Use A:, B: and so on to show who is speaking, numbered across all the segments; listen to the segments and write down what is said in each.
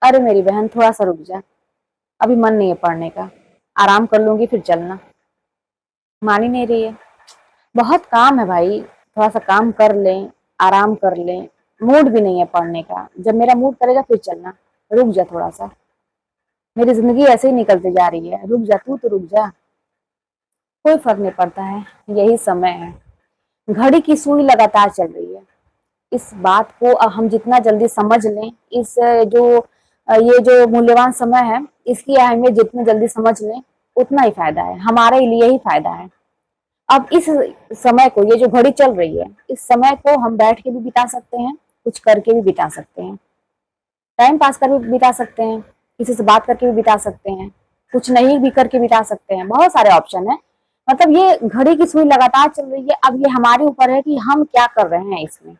A: अरे मेरी बहन थोड़ा सा रुक जा, अभी मन नहीं है पढ़ने का, आराम कर लूंगी फिर चलना। मान ही नहीं रही है। बहुत काम है भाई, थोड़ा सा काम कर ले, आराम कर ले। मूड भी नहीं है पढ़ने का, जब मेरा मूड करेगा फिर चलना। रुक जा थोड़ा सा, मेरी जिंदगी ऐसे ही निकलती जा रही है, रुक जा, तू तो रुक जा। कोई फर्क नहीं पड़ता है, यही समय है। घड़ी की सुई लगातार चल रही है। इस बात को हम जितना जल्दी समझ लें, इस जो ये जो मूल्यवान समय है, इसकी अहमियत जितनी जल्दी समझ लें उतना ही फायदा है, हमारे लिए ही फायदा है। अब इस समय को, ये जो घड़ी चल रही है, इस समय को हम बैठ के भी बिता सकते हैं, कुछ करके भी बिता सकते हैं, टाइम पास कर भी बिता सकते हैं, किसी से बात करके भी बिता सकते हैं, कुछ नहीं भी करके बिता सकते हैं। बहुत सारे ऑप्शन है। मतलब ये घड़ी की सुई लगातार चल रही है, अब ये हमारे ऊपर है कि हम क्या कर रहे हैं इसमें।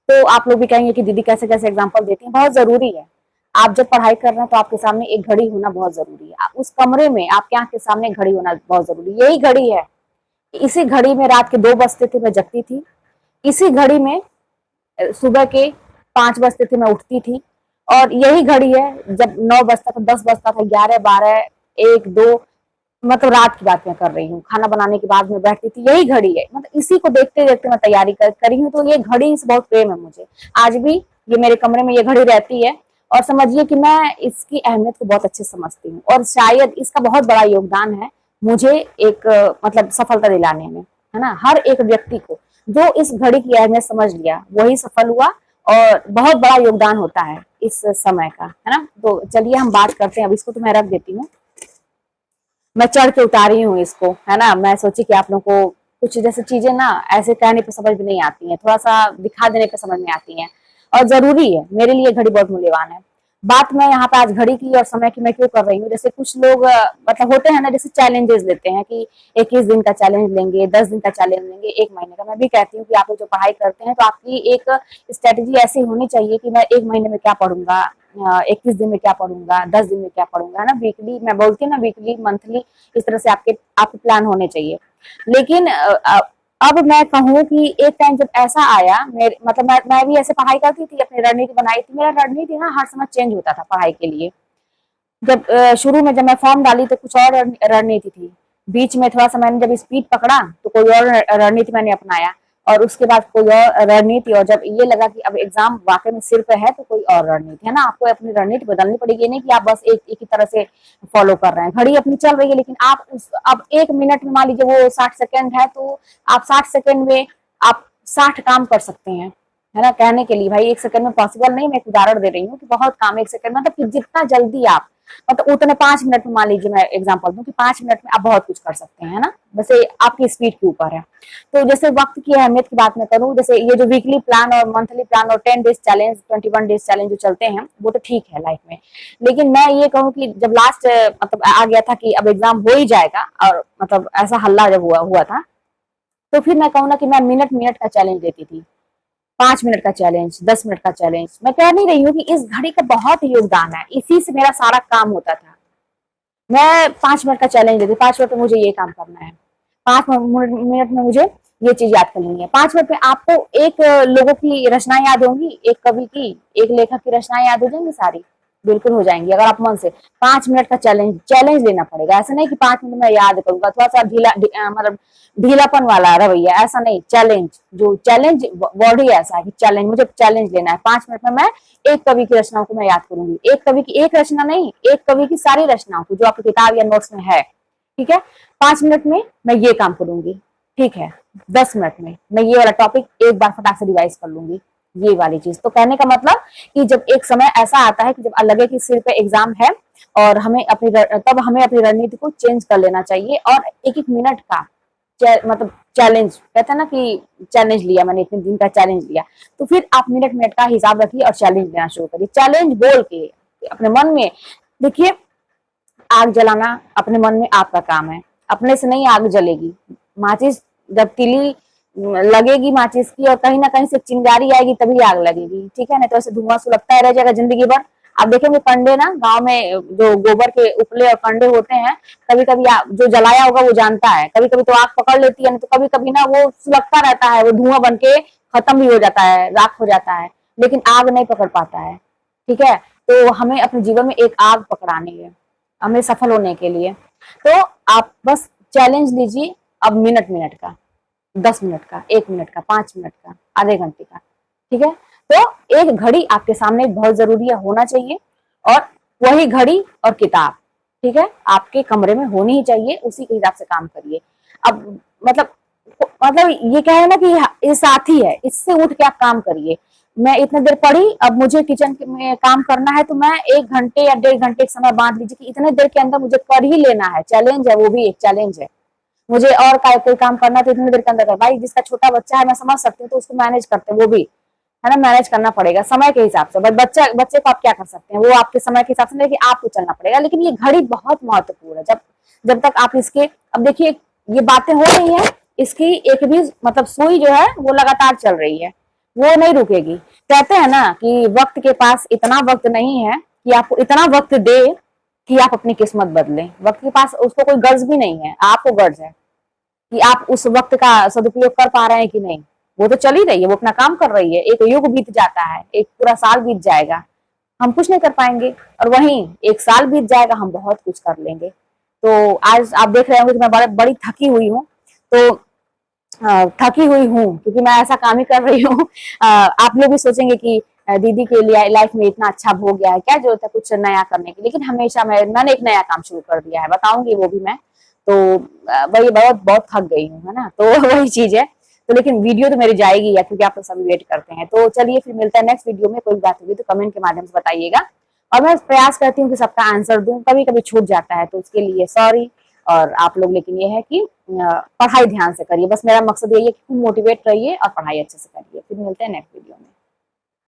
A: तो आप लोग भी कहेंगे कि दीदी कैसे कैसे एग्जाम्पल देती हैं, बहुत जरूरी है। आप जब पढ़ाई कर रहे हैं तो आपके सामने एक घड़ी होना बहुत जरूरी है, उस कमरे में आपके आंख के सामने घड़ी होना बहुत जरूरी है। यही घड़ी है, इसी घड़ी में रात के 2 बजते थे मैं जगती थी, इसी घड़ी में सुबह के 5 बजते थे मैं उठती थी, और यही घड़ी है जब 9 बजता था, 10 बजता था, 11, 12, 1, 2, मतलब रात की बात मैं कर रही हूँ, खाना बनाने के बाद में बैठती थी, यही घड़ी है। मतलब इसी को देखते देखते मैं तैयारी करी हूँ, तो ये घड़ी से बहुत प्रेम है मुझे। आज भी ये मेरे कमरे में ये घड़ी रहती है, और समझिए कि मैं इसकी अहमियत को बहुत अच्छे से समझती हूँ, और शायद इसका बहुत बड़ा योगदान है मुझे एक मतलब सफलता दिलाने में, है ना। हर एक व्यक्ति को जो इस घड़ी की अहमियत समझ लिया वही सफल हुआ, और बहुत बड़ा योगदान होता है इस समय का, है ना। तो चलिए हम बात करते हैं, अब इसको तो मैं रख देती हूँ, मैं चढ़ के उतारी हूँ इसको, है ना। मैं सोची कि आप लोगों को कुछ जैसे चीजें ना ऐसे कहने पे समझ में नहीं आती हैं, थोड़ा सा दिखा देने पे समझ में आती हैं, और जरूरी है। मेरे लिए घड़ी बहुत मूल्यवान है। बात मैं यहाँ पे आज घड़ी की और समय की मैं क्यों कर रही हूँ, जैसे कुछ लोग मतलब होते हैं ना, जैसे चैलेंजेस लेते हैं कि 21 दिन का चैलेंज लेंगे, 10 दिन का चैलेंज लेंगे, 1 महीने का। मैं भी कहती हूँ कि आप लोग जो पढ़ाई करते हैं तो आपकी एक स्ट्रेटेजी ऐसी होनी चाहिए कि मैं 1 महीने में क्या पढ़ूंगा, 21 दिन में क्या पढ़ूंगा, 10 दिन में क्या पढ़ूंगा, है ना। वीकली मैं बोलती हूँ ना, वीकली, मंथली, इस तरह से आपके प्लान होने चाहिए। लेकिन अब मैं कहूँ कि एक टाइम जब ऐसा आया, मेरे मतलब मैं भी ऐसे पढ़ाई करती थी, अपनी रणनीति बनाई थी। मेरा रणनीति ना हर समय चेंज होता था पढ़ाई के लिए। जब शुरू में जब मैं फॉर्म डाली तो कुछ और रणनीति थी, बीच में थोड़ा सा मैंने जब स्पीड पकड़ा तो कोई और रणनीति मैंने अपनाया, और उसके बाद कोई और रणनीति, और जब ये लगा कि अब एग्जाम वाकई में सिर पे है तो कोई और रणनीति, है ना। आपको अपनी रणनीति बदलनी पड़ेगी, नहीं कि आप बस एक ही तरह से फॉलो कर रहे हैं। घड़ी अपनी चल रही है, लेकिन आप अब 1 मिनट में, मान लीजिए वो 60 सेकेंड है, तो आप 60 सेकेंड में आप 60 काम कर सकते हैं, है ना। कहने के लिए भाई 1 सेकंड में पॉसिबल नहीं, मैं एक उदाहरण दे रही हूँ कि बहुत काम 1 सेकंड, मतलब कि जितना जल्दी आप, मतलब उतने 5 मिनट में, मान लीजिए मैं एग्जांपल दूं कि 5 मिनट में आप बहुत कुछ कर सकते हैं, है ना। वैसे आपकी स्पीड के ऊपर है। तो जैसे वक्त की अहमियत की बात मैं करूँ, जैसे ये जो वीकली प्लान और मंथली प्लान और 10 डेज चैलेंज, 21 डेज चैलेंज जो चलते हैं, वो तो ठीक है लाइफ में। लेकिन मैं ये कहूँ कि जब लास्ट मतलब आ गया था कि अब एग्जाम हो ही जाएगा, और मतलब ऐसा हल्ला जब हुआ था, तो फिर मैं कहूँ ना कि मैं मिनट मिनट का चैलेंज देती थी। 5 मिनट का चैलेंज, 10 मिनट का चैलेंज। मैं कह नहीं रही हूँ कि इस घड़ी का बहुत योगदान है, इसी से मेरा सारा काम होता था। मैं 5 मिनट का चैलेंज देती, 5 मिनट में मुझे ये काम करना है, 5 मिनट में मुझे ये चीज याद करनी है। 5 मिनट में आपको एक लोगों की रचनाएं याद होंगी, एक कवि की, एक लेखक की रचनाएं याद हो जाएंगी सारी, बिल्कुल हो जाएंगी, अगर आप मन से 5 मिनट का चैलेंज लेना पड़ेगा। ऐसा नहीं कि 5 मिनट में याद करूंगा, थोड़ा सा मतलब ढीलापन वाला रवैया, ऐसा नहीं। चैलेंज, जो चैलेंज वर्ड ही ऐसा है कि चैलेंज, मुझे चैलेंज लेना है। 5 मिनट में मैं एक कवि की रचनाओं को मैं याद करूंगी, एक कवि की एक रचना नहीं, एक कवि की सारी रचनाओं को जो आपकी किताब या नोट्स में है, ठीक है। 5 मिनट में मैं ये काम करूंगी, ठीक है। 10 मिनट में मैं ये वाला टॉपिक एक बार फटाक से रिवाइज कर लूंगी, ये वाली चीज। तो कहने का मतलब कि जब एक समय ऐसा आता है कि जब लगे कि सिर पे एग्जाम है, और तब हमें अपनी रणनीति को चेंज कर लेना चाहिए, और एक एक मिनट का मतलब चैलेंज, कहते हैं ना कि चैलेंज लिया मैंने, इतने दिन का चैलेंज लिया, तो फिर आप मिनट मिनट का हिसाब रखिए और चैलेंज लेना शुरू करिए। चैलेंज बोल के अपने मन में, देखिए आग जलाना अपने मन में आपका काम है, अपने से नहीं आग जलेगी। माचिस जब तीली लगेगी माचिस की, और कहीं ना कहीं से चिंगारी आएगी तभी आग लगेगी, ठीक है ना। तो ऐसे धुआं सुलगता रह जाएगा जिंदगी भर। आप देखेंगे कंडे ना, गांव में जो गोबर के उपले और कंडे होते हैं, कभी कभी जो जलाया होगा वो जानता है, कभी कभी तो आग पकड़ लेती है, तो कभी कभी ना वो सुलगता रहता है, वो धुआं बन के खत्म भी हो जाता है, राख हो जाता है, लेकिन आग नहीं पकड़ पाता है, ठीक है। तो हमें अपने जीवन में एक आग पकड़ानी है, हमें सफल होने के लिए। तो आप बस चैलेंज लीजिए, अब मिनट मिनट का, 10 मिनट का, 1 मिनट का, 5 मिनट का, आधे घंटे का, ठीक है। तो एक घड़ी आपके सामने बहुत जरूरी है, होना चाहिए, और वही घड़ी और किताब, ठीक है, आपके कमरे में होनी ही चाहिए, उसी के हिसाब से काम करिए। अब मतलब ये क्या है ना कि ये साथी है, इससे उठ के आप काम करिए। मैं इतने देर पढ़ी, अब मुझे किचन में काम करना है, तो मैं 1 घंटे या 1.5 घंटे का समय बांध लीजिए कि इतने देर के अंदर मुझे कर ही लेना है। चैलेंज है, वो भी एक चैलेंज है। मुझे और कोई काम करना है तो इतने देर के अंदर कर। भाई जिसका छोटा बच्चा है, मैं समझ सकती हूँ, तो उसको मैनेज करते हैं, वो भी है ना, मैनेज करना पड़ेगा समय के हिसाब से। बट बच्चे को आप क्या कर सकते हैं, वो आपके समय के हिसाब से, लेकिन आपको चलना पड़ेगा। लेकिन ये घड़ी बहुत महत्वपूर्ण है। जब तक आप इसके, अब देखिए ये बातें हो रही है, इसकी एक भी मतलब सुई जो है वो लगातार चल रही है, वो नहीं रुकेगी। कहते हैं ना कि वक्त के पास इतना वक्त नहीं है कि आपको इतना वक्त दे कि आप अपनी किस्मत बदलें। वक्त के पास उसको कोई गर्ज भी नहीं है, आपको गर्ज है कि आप उस वक्त का सदुपयोग कर पा रहे हैं कि नहीं। वो तो चल ही रही है, वो अपना काम कर रही है, एक युग बीत जाता है, एक पूरा साल बीत जाएगा, हम कुछ नहीं कर पाएंगे। और वहीं 1 साल बीत जाएगा, हम बहुत कुछ कर लेंगे। तो आज आप देख रहे होंगे कि मैं बड़ी थकी हुई हूँ, तो थकी हुई हूँ क्योंकि मैं ऐसा काम ही कर रही हूँ। आप लोग भी सोचेंगे कि दीदी के लिए लाइफ में इतना अच्छा हो गया है, क्या जरूरत है कुछ नया करने की। लेकिन हमेशा मैंने एक नया काम शुरू कर दिया है, बताऊंगी वो भी मैं। तो वही बहुत बहुत थक गई हूँ, है ना, तो वही चीज है। तो लेकिन वीडियो तो मेरी जाएगी या, क्योंकि आप लोग सभी वेट करते हैं। तो चलिए फिर मिलता है नेक्स्ट वीडियो में। कोई बात होगी तो कमेंट के माध्यम से बताइएगा, और मैं प्रयास करती हूँ कि सबका आंसर दूं। कभी कभी छूट जाता है तो उसके लिए सॉरी। और आप लोग लेकिन ये है कि पढ़ाई ध्यान से करिए, बस मेरा मकसद यही है कि मोटिवेट रहिए और पढ़ाई अच्छे से करिए। फिर मिलते हैं नेक्स्ट वीडियो।